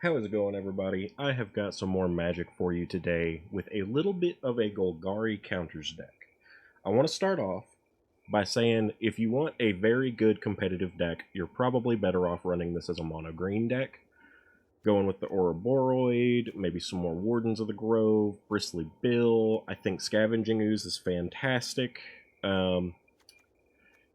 How is it going, everybody? I have got some more magic for you today with a little bit of a Golgari Counters deck. I want to start off by saying if you want a very good competitive deck, you're probably better off running this as a mono green deck. Going with the Ouroboros, maybe some more Wardens of the Grove, Bristly Bill. I think Scavenging Ooze is fantastic.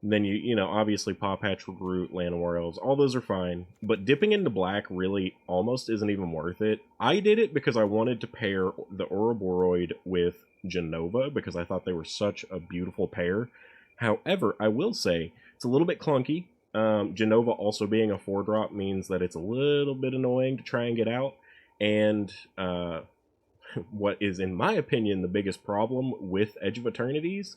Then you know, obviously Paw Patch, Groot, Llanowar Elves, all those are fine. But dipping into black really almost isn't even worth it. I did it because I wanted to pair the Ouroboros with Genova because I thought they were such a beautiful pair. However, I will say it's a little bit clunky. Genova also being a 4-drop means that it's a little bit annoying to try and get out. And what is, in my opinion, the biggest problem with Edge of Eternities,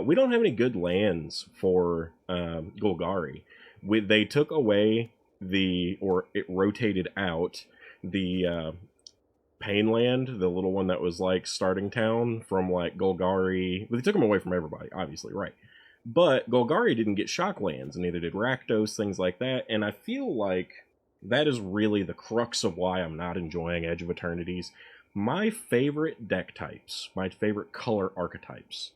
we don't have any good lands for Golgari. They took away or it rotated out the Pain Land, the little one that was like starting town from like Golgari. But they took them away from everybody, obviously, right? But Golgari didn't get shock lands, and neither did Rakdos, things like that. And I feel like that is really the crux of why I'm not enjoying Edge of Eternities. My favorite deck types, my favorite color archetypes,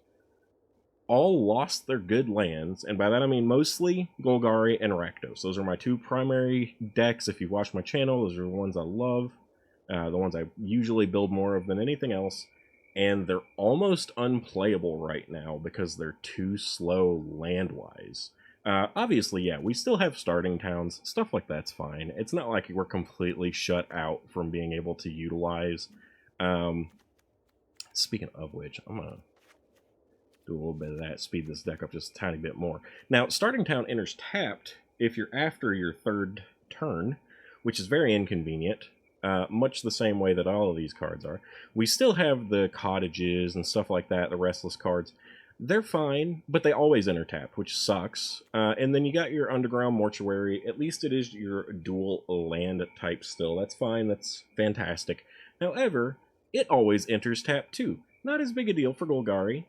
all lost their good lands, and by that I mean mostly Golgari and Rakdos. Those are my two primary decks. If you watch my channel, those are the ones I love, the ones I usually build more of than anything else, and they're almost unplayable right now because they're too slow land-wise. Obviously, yeah, we still have starting towns, stuff like that's fine. It's not like we're completely shut out from being able to utilize. Speaking of which, I'm gonna do a little bit of that, speed this deck up just a tiny bit more. Now, Starting Town enters tapped if you're after your third turn, which is very inconvenient, much the same way that all of these cards are. We still have the cottages and stuff like that, the restless cards. They're fine, but they always enter tapped, which sucks. And then you got your Underground Mortuary. At least it is your dual land type still. That's fine, that's fantastic. However, it always enters tapped too. Not as big a deal for Golgari.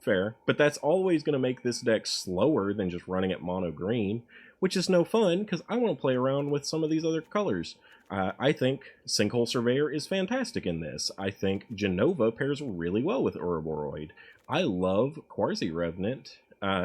Fair, but that's always going to make this deck slower than just running it mono green, which is no fun because I want to play around with some of these other colors. I think Sinkhole Surveyor is fantastic in this. I think Genova pairs really well with Ouroboros. I love Quasi Revenant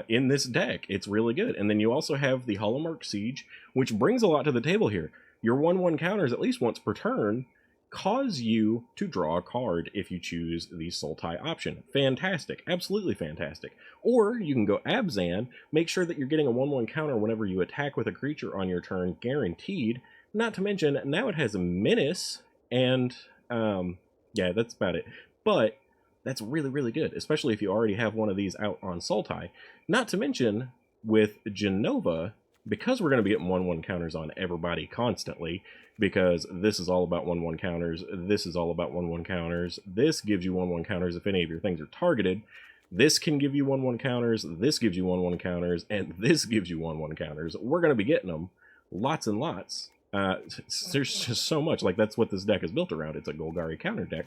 in this deck. It's really good. And then you also have the Holomark Siege, which brings a lot to the table here. Your 1/1 counters at least once per turn cause you to draw a card if you choose the Sultai option. Fantastic. Absolutely fantastic. Or you can go Abzan, make sure that you're getting a 1/1 counter whenever you attack with a creature on your turn, guaranteed. Not to mention, now it has a Menace, and yeah, that's about it. But that's really, really good, especially if you already have one of these out on Sultai. Not to mention, with Genova, because we're going to be getting 1/1 counters on everybody constantly, because this is all about 1/1 counters, this is all about 1/1 counters, this gives you 1/1 counters if any of your things are targeted, this can give you 1/1 counters, this gives you 1/1 counters, and this gives you 1/1 counters. We're going to be getting them lots and lots. There's just so much. Like, that's what this deck is built around. It's a Golgari counter deck.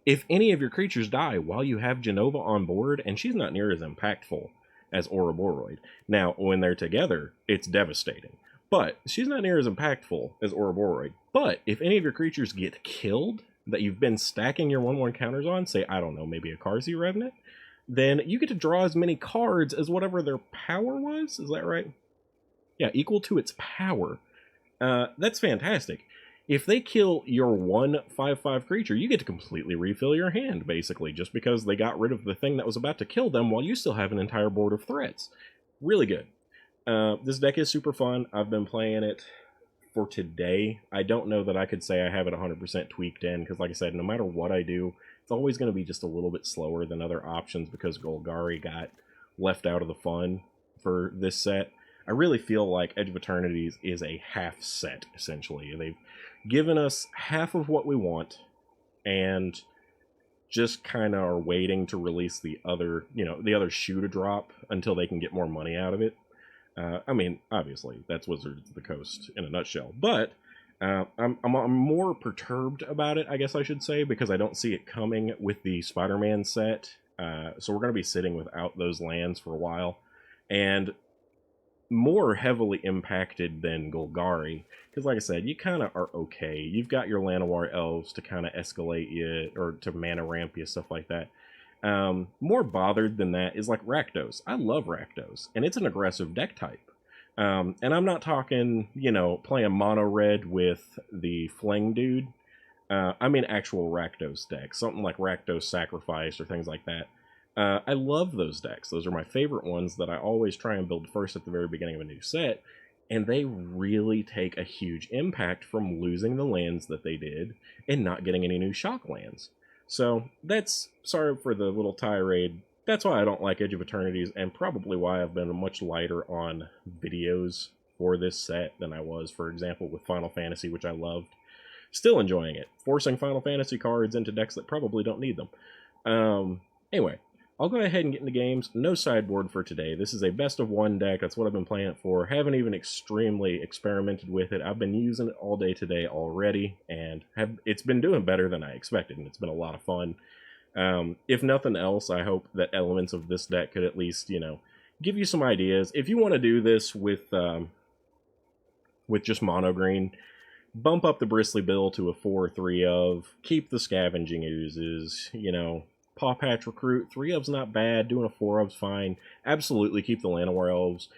If any of your creatures die while you have Genova on board, and she's not near as impactful as Ouroboros. Now, when they're together, it's devastating. But she's not near as impactful as Ouroboros. But if any of your creatures get killed that you've been stacking your 1/1 counters on, say, I don't know, maybe a Quasi Revenant, then you get to draw as many cards as whatever their power was. Is that right? Yeah, equal to its power. That's fantastic. If they kill your 1/5/5 creature, you get to completely refill your hand, basically, just because they got rid of the thing that was about to kill them while you still have an entire board of threats. Really good. This deck is super fun. I've been playing it for today. I don't know that I could say I have it 100% tweaked in, because like I said, no matter what I do, it's always going to be just a little bit slower than other options because Golgari got left out of the fun for this set. I really feel like Edge of Eternities is a half set, essentially. They've given us half of what we want, and just kind of are waiting to release the other, the other shoe to drop until they can get more money out of it. I mean, obviously, that's Wizards of the Coast in a nutshell. But I'm more perturbed about it, I guess I should say, because I don't see it coming with the Spider-Man set. So we're going to be sitting without those lands for a while. And more heavily impacted than Golgari, because like I said, you kind of are okay. You've got your Llanowar elves to kind of escalate you, or to mana ramp you, stuff like that. More bothered than that is like Rakdos. I love Rakdos, and it's an aggressive deck type. And I'm not talking, you know, playing mono red with the Fling dude. I mean actual Rakdos decks, something like Rakdos Sacrifice or things like that. I love those decks. Those are my favorite ones that I always try and build first at the very beginning of a new set, and they really take a huge impact from losing the lands that they did and not getting any new shock lands. So that's, sorry for the little tirade, that's why I don't like Edge of Eternities, and probably why I've been much lighter on videos for this set than I was, for example, with Final Fantasy, which I loved. Still enjoying it. Forcing Final Fantasy cards into decks that probably don't need them. Anyway, I'll go ahead and get into games. No sideboard for today. This is a best of one deck. That's what I've been playing it for. Haven't even extremely experimented with it. I've been using it all day today already, and it's been doing better than I expected, and it's been a lot of fun. If nothing else, I hope that elements of this deck could at least, you know, give you some ideas. If you want to do this with just mono green, bump up the Bristly Bill to a 4/3 of, keep the Scavenging Oozes, you know, Paw Patch Recruit, 3 of's not bad, doing a 4 of's fine. Absolutely keep the Llanowar Elves,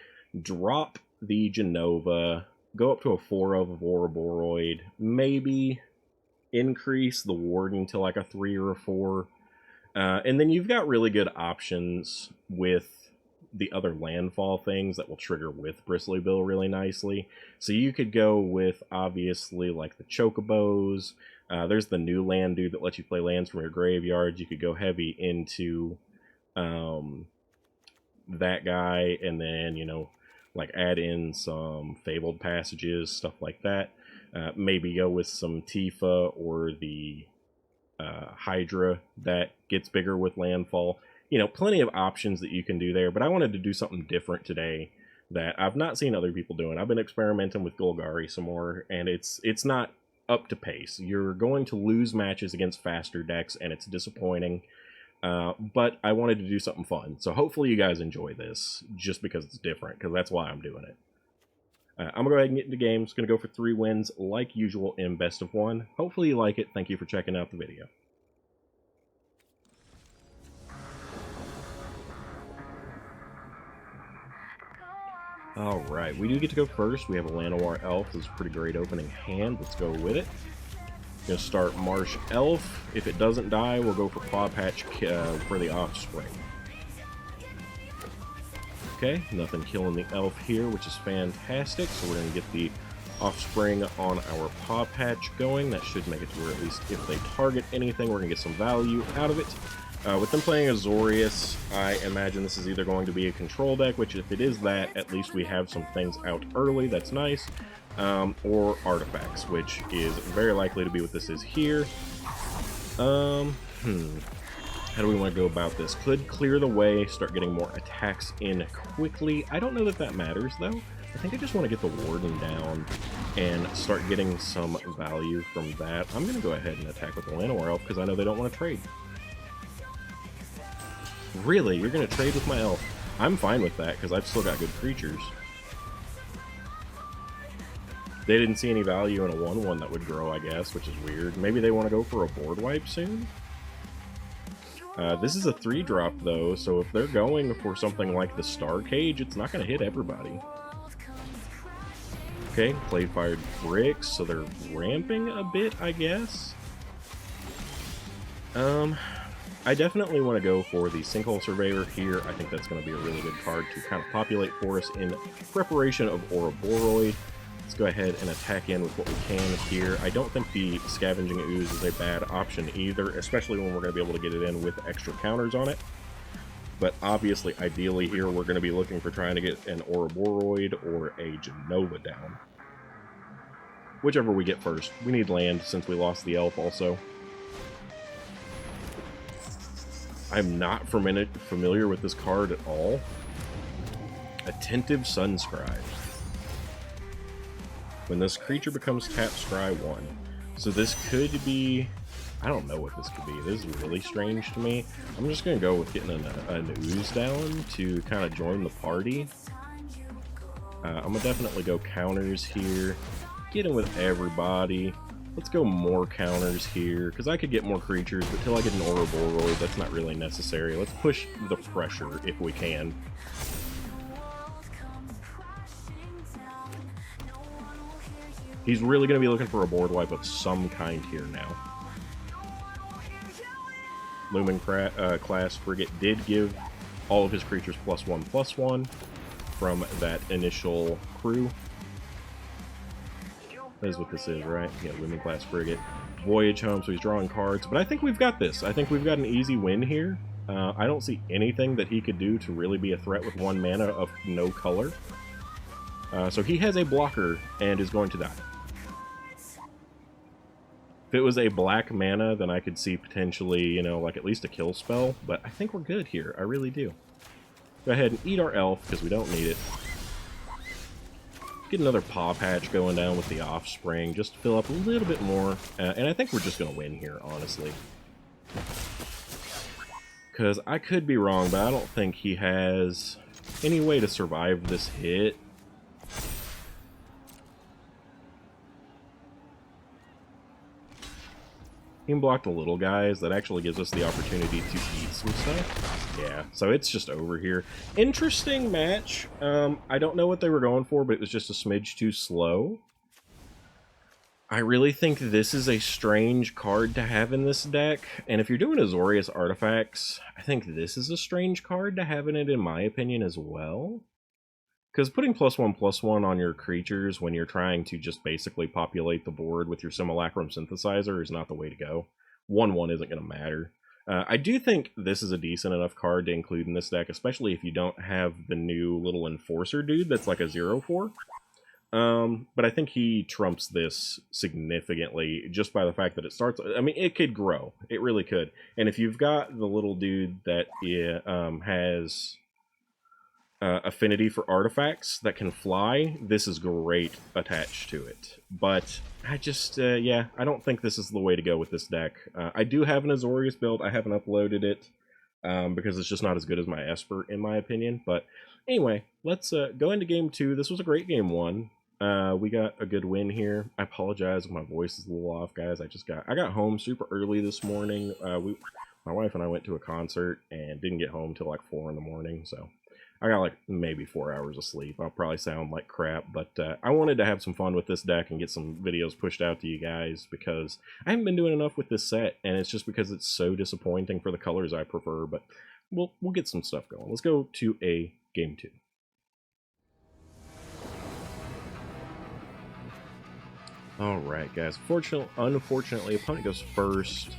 drop the Genova, go up to a 4 of Ouroboros, maybe increase the Warden to like a 3 or a 4. And then you've got really good options with the other landfall things that will trigger with Bristly Bill really nicely. So you could go with, obviously, like the Chocobos. There's the new land dude that lets you play lands from your graveyard. You could go heavy into that guy, and then, you know, like add in some Fabled Passages, stuff like that. Maybe go with some Tifa or the Hydra that gets bigger with landfall. You know, plenty of options that you can do there, but I wanted to do something different today that I've not seen other people doing. I've been experimenting with Golgari some more, and it's not up to pace. You're going to lose matches against faster decks, and it's disappointing, but I wanted to do something fun. So hopefully you guys enjoy this, just because it's different, because that's why I'm doing it. I'm going to go ahead and get into games. Going to go for 3 wins, like usual, in best of 1. Hopefully you like it. Thank you for checking out the video. Alright, we do get to go first. We have a Llanowar Elf. This is a pretty great opening hand. Let's go with it. Going to start Marsh Elf. If it doesn't die, we'll go for Paw Patch for the Offspring. Okay, nothing killing the Elf here, which is fantastic. So we're going to get the Offspring on our Paw Patch going. That should make it to where at least if they target anything, we're going to get some value out of it. With them playing Azorius, I imagine this is either going to be a control deck, which if it is that, at least we have some things out early, that's nice, or artifacts, which is very likely to be what this is here. How do we want to go about this? Could clear the way, start getting more attacks in quickly. I don't know that that matters, though. I think I just want to get the Warden down and start getting some value from that. I'm going to go ahead and attack with the Llanowar Elf, because I know they don't want to trade. Really? You're going to trade with my elf? I'm fine with that, because I've still got good creatures. They didn't see any value in a 1/1 that would grow, I guess, which is weird. Maybe they want to go for a board wipe soon? This is a 3-drop, though, so if they're going for something like the Star Cage, it's not going to hit everybody. Okay, played Fired Bricks, so they're ramping a bit, I guess. I definitely want to go for the Sinkhole Surveyor here. I think that's going to be a really good card to kind of populate for us in preparation of Ouroboros. Let's go ahead and attack in with what we can here. I don't think the Scavenging Ooze is a bad option either, especially when we're going to be able to get it in with extra counters on it. But obviously, ideally here, we're going to be looking for trying to get an Ouroboros or a Genova down. Whichever we get first. We need land since we lost the elf also. I'm not familiar with this card at all. Attentive Sunscribe. When this creature becomes tapped, scry 1. So this could be... I don't know what this could be. This is really strange to me. I'm just going to go with getting an ooze down to kind of join the party. I'm gonna definitely go counters here. Get in with everybody. Let's go more counters here, because I could get more creatures, but till I get an Ouroboros, that's not really necessary. Let's push the pressure if we can. He's really going to be looking for a board wipe of some kind here now. Lumen class Frigate did give all of his creatures +1/+1 from that initial crew. That is what this is, right? Yeah, Lumen class Frigate. Voyage home, so he's drawing cards. But I think we've got this. I think we've got an easy win here. I don't see anything that he could do to really be a threat with 1 mana of no color. So he has a blocker and is going to die. If it was a black mana, then I could see potentially, you know, like at least a kill spell. But I think we're good here. I really do. Go ahead and eat our elf, because we don't need it. Get another paw patch going down with the offspring, just to fill up a little bit more. And I think we're just going to win here, honestly. Because I could be wrong, but I don't think he has any way to survive this hit. He can block the little guys. That actually gives us the opportunity to eat some stuff. Yeah, so it's just over here. Interesting match. I don't know what they were going for, but it was just a smidge too slow. I really think this is a strange card to have in this deck. And if you're doing Azorius artifacts, I think this is a strange card to have in it, in my opinion, as well. Because putting +1/+1 on your creatures when you're trying to just basically populate the board with your Simulacrum Synthesizer is not the way to go. 1/1 isn't going to matter. I do think this is a decent enough card to include in this deck, especially if you don't have the new little Enforcer dude that's like a 0/4. But I think he trumps this significantly just by the fact that it starts... I mean, it could grow. It really could. And if you've got the little dude that has... affinity for artifacts that can fly, this is great attached to it. But I just, yeah, I don't think this is the way to go with this deck. I do have an Azorius build. I haven't uploaded it because it's just not as good as my Esper, in my opinion. But anyway, let's go into game 2. This was a great game 1. We got a good win here. I apologize if my voice is a little off, guys. I got home super early this morning. My wife and I went to a concert and didn't get home till like 4 in the morning, so I got like maybe 4 hours of sleep. I'll probably sound like crap, but I wanted to have some fun with this deck and get some videos pushed out to you guys because I haven't been doing enough with this set, and it's just because it's so disappointing for the colors I prefer, but we'll get some stuff going. Let's go to a game 2. Alright guys, unfortunately, opponent goes first.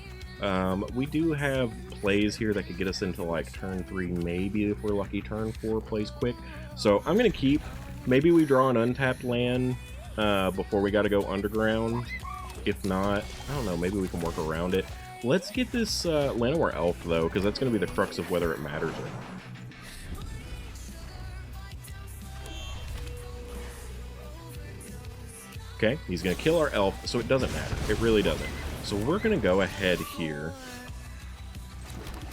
We do have plays here that could get us into like turn 3, maybe if we're lucky turn 4 plays quick. So I'm going to keep, maybe we draw an untapped land before we got to go underground. If not, I don't know, maybe we can work around it. Let's get this Llanowar Elf though, because that's going to be the crux of whether it matters or not. Okay, he's going to kill our elf, so it doesn't matter. It really doesn't. So we're going to go ahead here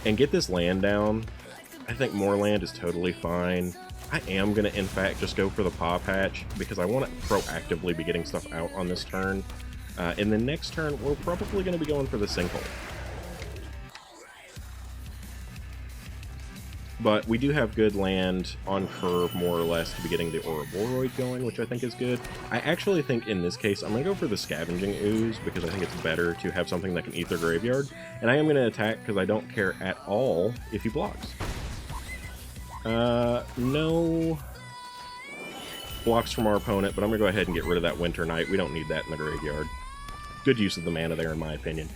and get this land down. I think more land is totally fine. I am going to, in fact, just go for the paw patch because I want to proactively be getting stuff out on this turn. In the next turn, we're probably going to be going for the sinkhole. But we do have good land on curve, more or less, to be getting the Ouroboros going, which I think is good. I actually think, in this case, I'm going to go for the Scavenging Ooze, because I think it's better to have something that can eat their graveyard. And I am going to attack, because I don't care at all if he blocks. No blocks from our opponent, but I'm going to go ahead and get rid of that Winter Knight. We don't need that in the graveyard. Good use of the mana there, in my opinion.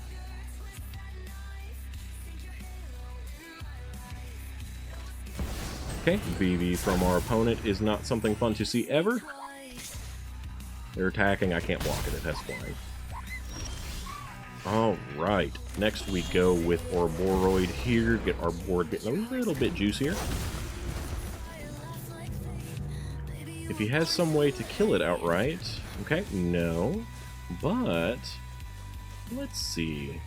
Okay, VV from our opponent is not something fun to see ever. They're attacking, I can't block it, it has flying. Alright, next we go with Ouroboros here, get our board getting a little bit juicier. If he has some way to kill it outright, okay, no, but let's see.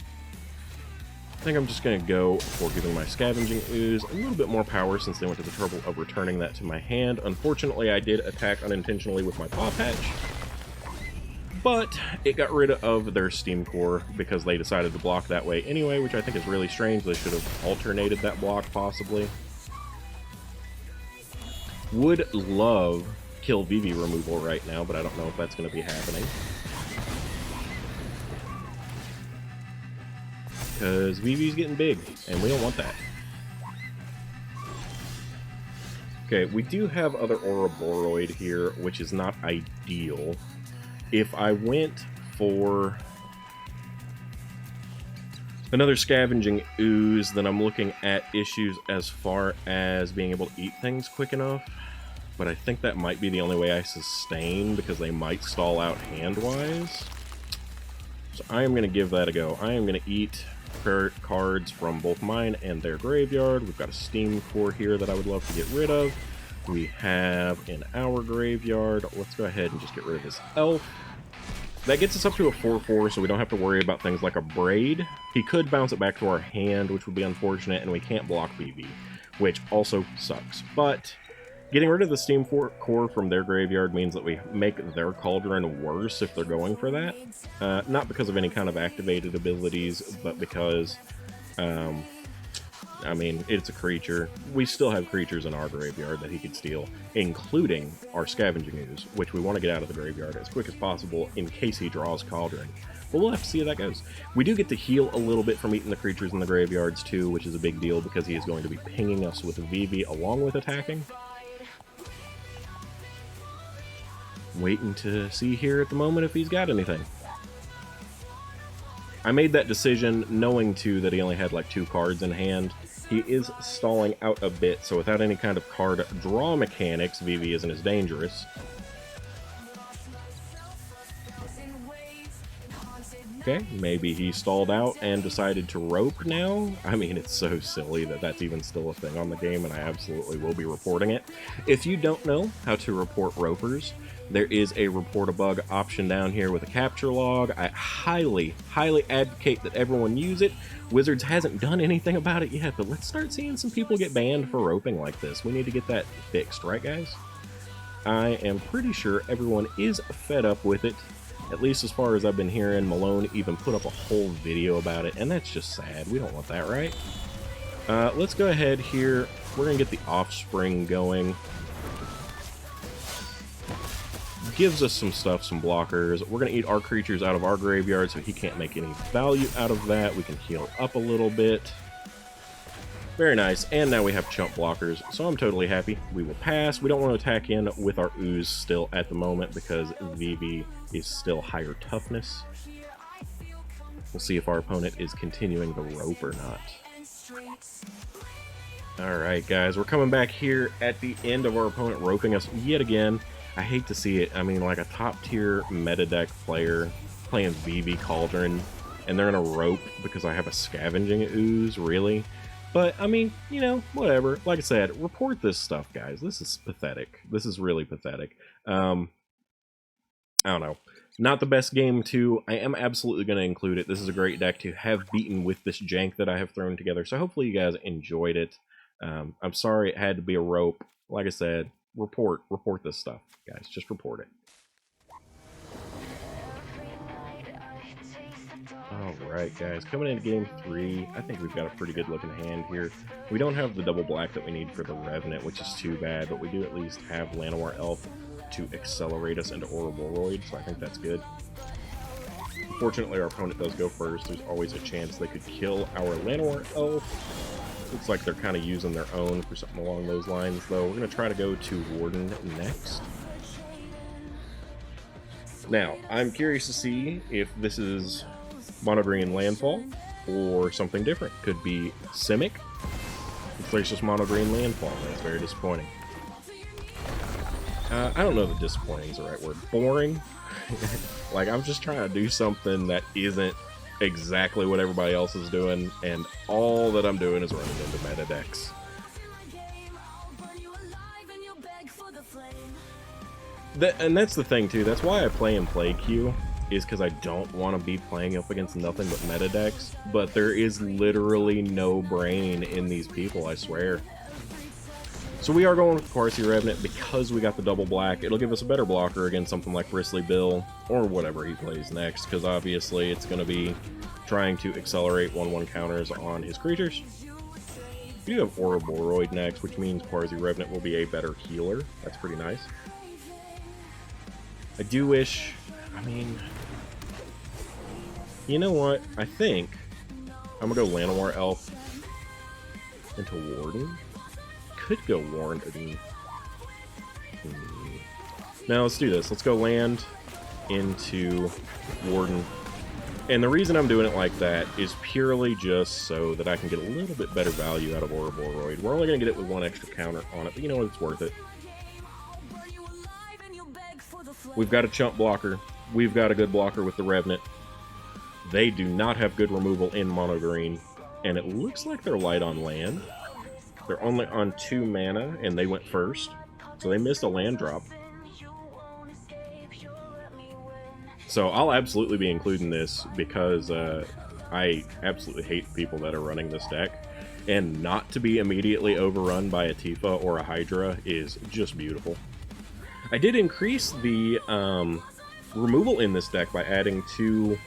think I'm just going to go for giving my Scavenging Ooze a little bit more power since they went to the trouble of returning that to my hand. Unfortunately, I did attack unintentionally with my Paw Patch, but it got rid of their Steam Core because they decided to block that way anyway, which I think is really strange. They should have alternated that block, possibly. Would love kill VV removal right now, but I don't know if that's going to be happening. Because VV's getting big, and we don't want that. Okay, we do have other Ouroboros here, which is not ideal. If I went for another Scavenging Ooze, then I'm looking at issues as far as being able to eat things quick enough. But I think that might be the only way I sustain, because they might stall out hand-wise. So I am going to give that a go. I am going to eat cards from both mine and their graveyard. We've got a Steam Core here that I would love to get rid of. We have in our graveyard, let's go ahead and just get rid of this elf. That gets us up to a 4/4, so we don't have to worry about things like a Braid. He could bounce it back to our hand, which would be unfortunate, and we can't block VV, which also sucks. But getting rid of the Steam Core from their graveyard means that we make their Cauldron worse if they're going for that. Not because of any kind of activated abilities, but because, I mean, it's a creature. We still have creatures in our graveyard that he could steal, including our Scavenging Ooze, which we want to get out of the graveyard as quick as possible in case he draws Cauldron. But we'll have to see how that goes. We do get to heal a little bit from eating the creatures in the graveyards too, which is a big deal because he is going to be pinging us with VV along with attacking. Waiting to see here at the moment if he's got anything. I made that decision knowing too that he only had like 2 cards in hand. He is stalling out a bit, so without any kind of card draw mechanics, VV isn't as dangerous. Okay, maybe he stalled out and decided to rope now. I mean, it's so silly that that's even still a thing on the game, and I absolutely will be reporting it. If you don't know how to report ropers, there is a report a bug option down here with a capture log. I highly, highly advocate that everyone use it. Wizards hasn't done anything about it yet, but let's start seeing some people get banned for roping like this. We need to get that fixed, right guys? I am pretty sure everyone is fed up with it. At least as far as I've been hearing. Malone even put up a whole video about it, and that's just sad. We don't want that, right? Let's go ahead here. We're going to get the Offspring going. Gives us some stuff, some blockers. We're going to eat our creatures out of our graveyard so he can't make any value out of that. We can heal up a little bit. Very nice. And now we have chump blockers, so I'm totally happy. We will pass. We don't want to attack in with our Ooze still at the moment because VV is still higher toughness. We'll see if our opponent is continuing the rope or not. Alright guys, we're coming back here at the end of our opponent roping us yet again. I hate to see it. I mean, like a top tier meta deck player playing VV Cauldron, and they're in a rope because I have a Scavenging Ooze, really? But, I mean, you know, whatever. Like I said, report this stuff, guys. This is pathetic. This is really pathetic. I don't know. Not the best game, too. I am absolutely going to include it. This is a great deck to have beaten with this jank that I have thrown together. So hopefully you guys enjoyed it. I'm sorry it had to be a rope. Like I said, report this stuff, guys. Just report it. Alright guys, coming into game 3, I think we've got a pretty good looking hand here. We don't have the double black that we need for the Revenant, which is too bad, but we do at least have Llanowar Elf to accelerate us into Ouroboros, so I think that's good. Unfortunately, our opponent does go first. There's always a chance they could kill our Llanowar Elf. Looks like they're kind of using their own for something along those lines, though. We're going to try to go to Warden next. Now, I'm curious to see if this is mono green landfall or something different. Could be Simic. Looks like it's just mono green landfall. That's very disappointing. I don't know if disappointing is the right word. Boring. Like, I'm just trying to do something that isn't exactly what everybody else is doing, and all that I'm doing is running into meta decks. And that's the thing too. That's why I play in play queue. is because I don't want to be playing up against nothing but meta decks, but there is literally no brain in these people, I swear. So we are going with Golgari Revenant because we got the double black. It'll give us a better blocker against something like Bristly Bill, or whatever he plays next, because obviously it's going to be trying to accelerate 1/1 counters on his creatures. We do have Ouroboros next, which means Golgari Revenant will be a better healer. That's pretty nice. I do wish... I mean... You know what? I think I'm going to go Llanowar Elf into Warden. Could go Warden. Now let's do this. Let's go land into Warden. And the reason I'm doing it like that is purely just so that I can get a little bit better value out of Ouroboros. We're only going to get it with 1 extra counter on it, but you know what? It's worth it. We've got a chump blocker. We've got a good blocker with the Revenant. They do not have good removal in mono green, and it looks like they're light on land. They're only on 2 mana, and they went first, so they missed a land drop. So I'll absolutely be including this because I absolutely hate people that are running this deck, and not to be immediately overrun by a Tifa or a Hydra is just beautiful. I did increase the removal in this deck by adding 2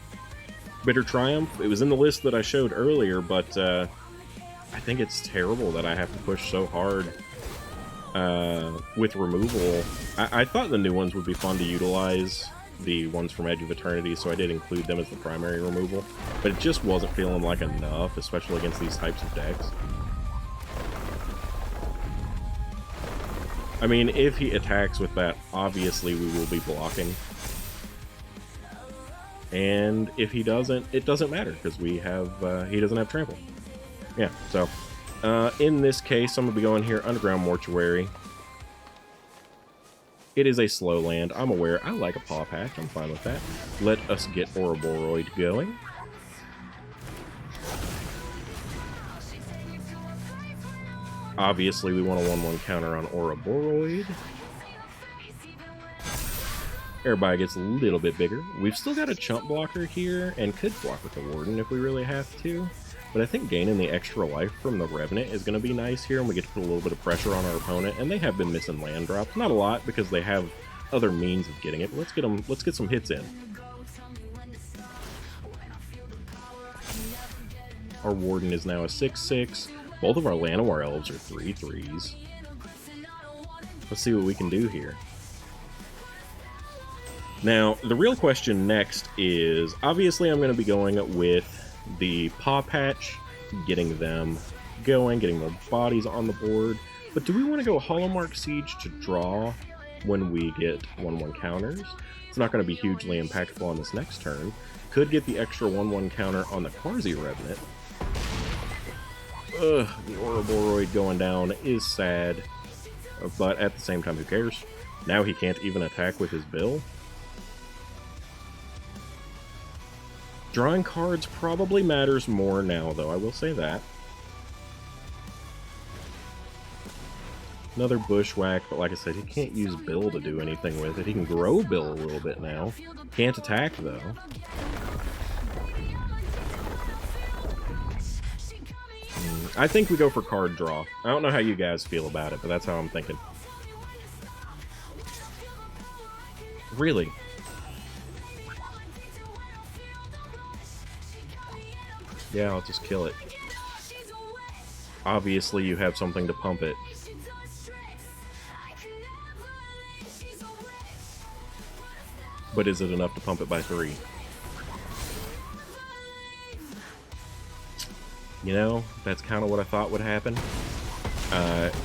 Bitter Triumph. It was in the list that I showed earlier, but I think it's terrible that I have to push so hard with removal. I thought the new ones would be fun to utilize, the ones from Edge of Eternity, so I did include them as the primary removal, but it just wasn't feeling like enough, especially against these types of decks. I mean, if he attacks with that, obviously we will be blocking. And if he doesn't, it doesn't matter, because we have, he doesn't have trample. Yeah, so, in this case, I'm going to be going here, Underground Mortuary. It is a slow land, I'm aware. I like a Paw Patch, I'm fine with that. Let us get Ouroboros going. Obviously, we want a 1/1 counter on Ouroboros. Everybody gets a little bit bigger. We've still got a chump blocker here, and could block with the Warden if we really have to. But I think gaining the extra life from the Revenant is going to be nice here, and we get to put a little bit of pressure on our opponent. And they have been missing land drops. Not a lot, because they have other means of getting it. But let's get some hits in. Our Warden is now a 6/6. Both of our Llanowar Elves are 3/3s. Let's see what we can do here. Now, the real question next is, obviously I'm going to be going with the Paw Patch, getting them going, getting their bodies on the board. But do we want to go Hallmark Siege to draw when we get 1/1 counters? It's not going to be hugely impactful on this next turn. Could get the extra 1/1 counter on the Golgari Revenant. Ugh, the Ouroboros going down is sad. But at the same time, who cares? Now he can't even attack with his bill. Drawing cards probably matters more now, though, I will say that. Another Bushwhack, but like I said, he can't use Bill to do anything with it. He can grow Bill a little bit now. Can't attack, though. I think we go for card draw. I don't know how you guys feel about it, but that's how I'm thinking. Really? Yeah, I'll just kill it. Obviously, you have something to pump it. But is it enough to pump it by 3? You know, that's kind of what I thought would happen.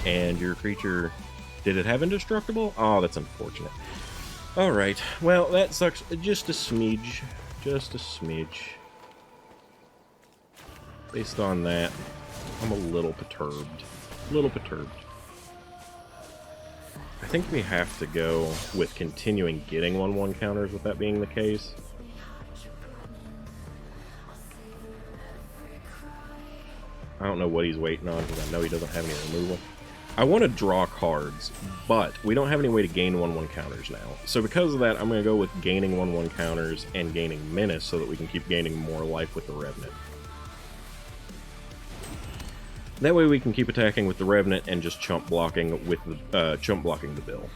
And your creature... Did it have indestructible? Oh, that's unfortunate. Alright, well, that sucks just a smidge. Just a smidge. Based on that, I'm a little perturbed. A little perturbed. I think we have to go with continuing getting 1/1 counters with that being the case. I don't know what he's waiting on, because I know he doesn't have any removal. I want to draw cards, but we don't have any way to gain 1/1 counters now. So because of that, I'm going to go with gaining 1/1 counters and gaining Menace so that we can keep gaining more life with the Revenant. That way we can keep attacking with the Revenant and just chump blocking with the the Bill.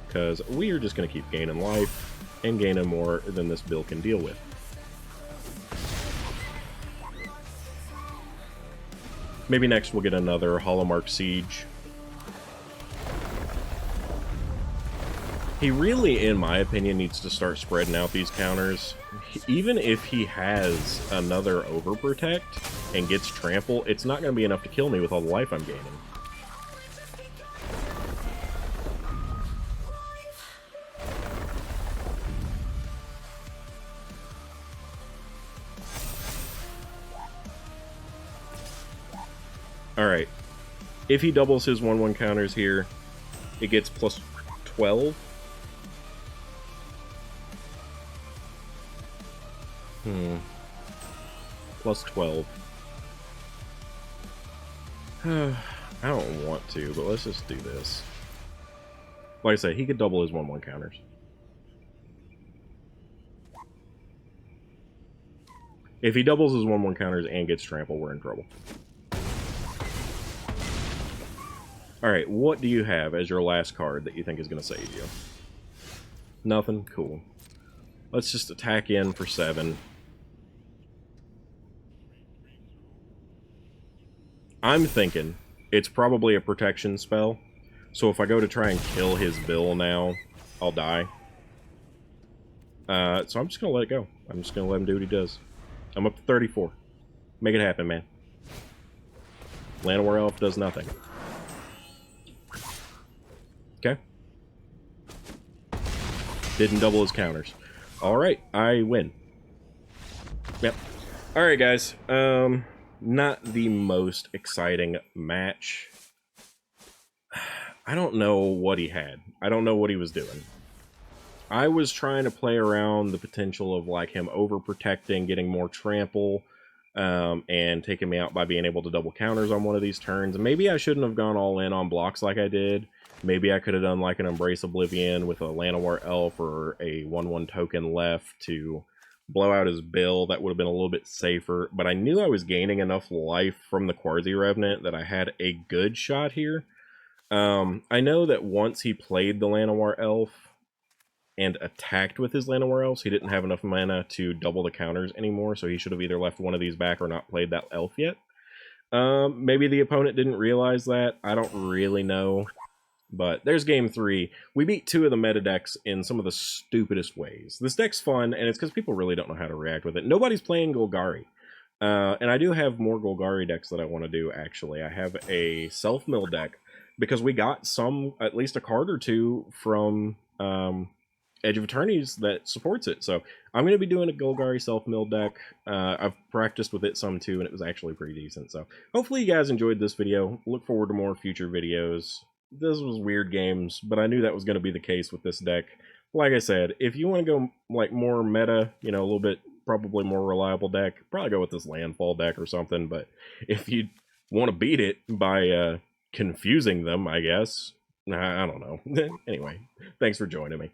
Because we are just going to keep gaining life and gaining more than this Bill can deal with. Maybe next we'll get another Hallmark Siege. He really, in my opinion, needs to start spreading out these counters. Even if he has another Overprotect and gets Trample, it's not going to be enough to kill me with all the life I'm gaining. Alright, if he doubles his 1/1 counters here, it gets plus 12. Plus 12. I don't want to, but let's just do this. Like I said, he could double his 1/1 counters. If he doubles his 1/1 counters and gets trample, we're in trouble. Alright, what do you have as your last card that you think is going to save you? Nothing? Cool. Let's just attack in for 7. I'm thinking it's probably a protection spell, so if I go to try and kill his Bill now, I'll die. So I'm just going to let it go. I'm just going to let him do what he does. I'm up to 34. Make it happen, man. Llanowar Elf does nothing. Okay. Didn't double his counters. Alright, I win. Yep. Alright, guys. Not the most exciting match. I don't know what he had. I don't know what he was doing. I was trying to play around the potential of like him overprotecting, getting more trample, and taking me out by being able to double counters on one of these turns. Maybe I shouldn't have gone all in on blocks like I did. Maybe I could have done like an Embrace Oblivion with a Llanowar Elf or a 1/1 token left to blow out his Bill. That would have been a little bit safer, but I knew I was gaining enough life from the Quasi Revenant that I had a good shot here. I know that once he played the Llanowar Elf and attacked with his Llanowar Elves, he didn't have enough mana to double the counters anymore, so he should have either left one of these back or not played that Elf yet. Maybe the opponent didn't realize that. I don't really know. But there's game 3. We beat 2 of the meta decks in some of the stupidest ways. This deck's fun, and it's because people really don't know how to react with it. Nobody's playing Golgari. And I do have more Golgari decks that I want to do, actually. I have a self-mill deck, because we got at least a card or two from Edge of Eternities that supports it. So I'm going to be doing a Golgari self-mill deck. I've practiced with it some too, and it was actually pretty decent. So hopefully you guys enjoyed this video. Look forward to more future videos. This was weird games, but I knew that was going to be the case with this deck. Like I said, if you want to go like more meta, you know, a little bit, probably more reliable deck, probably go with this Landfall deck or something. But if you want to beat it by confusing them, I guess, I don't know. Anyway, thanks for joining me.